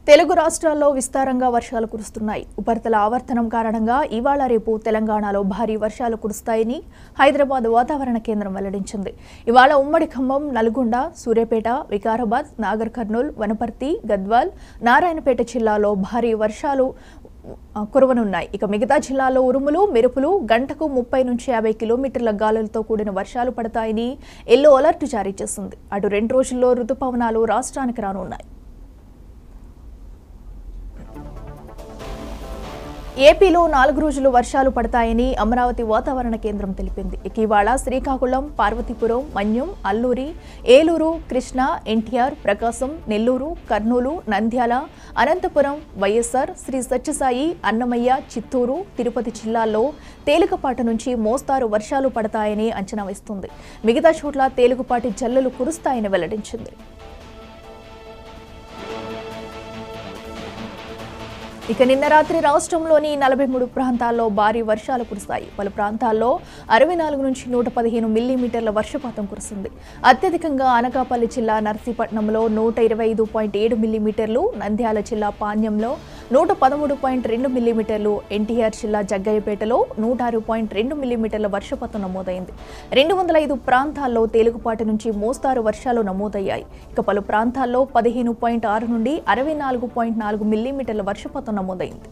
తెలుగు రాష్ట్రాల్లో విస్తారంగా వర్షాలు కురుస్తున్నాయి. ఉపరితల ఆవర్తనం కారణంగా ఇవాళ రేపు తెలంగాణలో భారీ వర్షాలు కురుస్తాయని హైదరాబాద్ వాతావరణ కేంద్రం వెల్లడించింది. ఇవాళ ఉమ్మడి ఖమ్మం, నల్గొండ, సూర్యాపేట, వికారాబాద్, నాగర్ కర్నూల్, వనపర్తి, గద్వాల్, నారాయణపేట జిల్లాలో భారీ వర్షాలు కురవనున్నాయి. ఇక మిగతా జిల్లాల్లో ఉరుములు, మెరుపులు, గంటకు 30 నుంచి 50 కిలోమీటర్ల గాలులతో కూడిన వర్షాలు పడతాయని ఎల్లో అలర్ట్ జారీ చేసింది. అటు 2 రోజుల్లో రుతుపవనాలు రాష్ట్రానికి రానున్నాయి. ఏపీలో 4 రోజులు వర్షాలు పడతాయని అమరావతి వాతావరణ కేంద్రం తెలిపింది. ఇవాళ శ్రీకాకుళం, పార్వతీపురం, మన్యం, అల్లూరి, ఏలూరు, కృష్ణా, ఎన్టీఆర్, ప్రకాశం, నెల్లూరు, కర్నూలు, నంద్యాల, అనంతపురం, వైఎస్ఆర్, శ్రీ సత్యసాయి, అన్నమయ్య, చిత్తూరు, తిరుపతి జిల్లాల్లో తేలికపాటి నుంచి మోస్తారు వర్షాలు పడతాయని అంచనా వేస్తుంది. మిగతా చోట్ల తేలికపాటి జల్లులు కురుస్తాయని వెల్లడించింది. ఇక నిన్న రాత్రి రాష్ట్రంలోని 43 ప్రాంతాల్లో భారీ వర్షాలు కురిశాయి. పలు ప్రాంతాల్లో 64 నుంచి 115 మిల్లీమీటర్ల వర్షపాతం కురిసింది. అత్యధికంగా అనకాపల్లి జిల్లా నర్సీపట్నంలో 125.7 మిల్లీమీటర్లు, నంద్యాల జిల్లా పాణ్యంలో 113.2 మిల్లీమీటర్లు, ఎన్టీఆర్ జిల్లా జగ్గయ్యపేటలో 106.2 మిల్లీమీటర్ల వర్షపాతం నమోదైంది. 205 ప్రాంతాల్లో తేలికపాటి నుంచి మోస్తారు వర్షాలు నమోదయ్యాయి. ఇక పలు ప్రాంతాల్లో 15.6 నుండి 64.4 మిల్లీమీటర్ల వర్షపాతం నమోదైంది.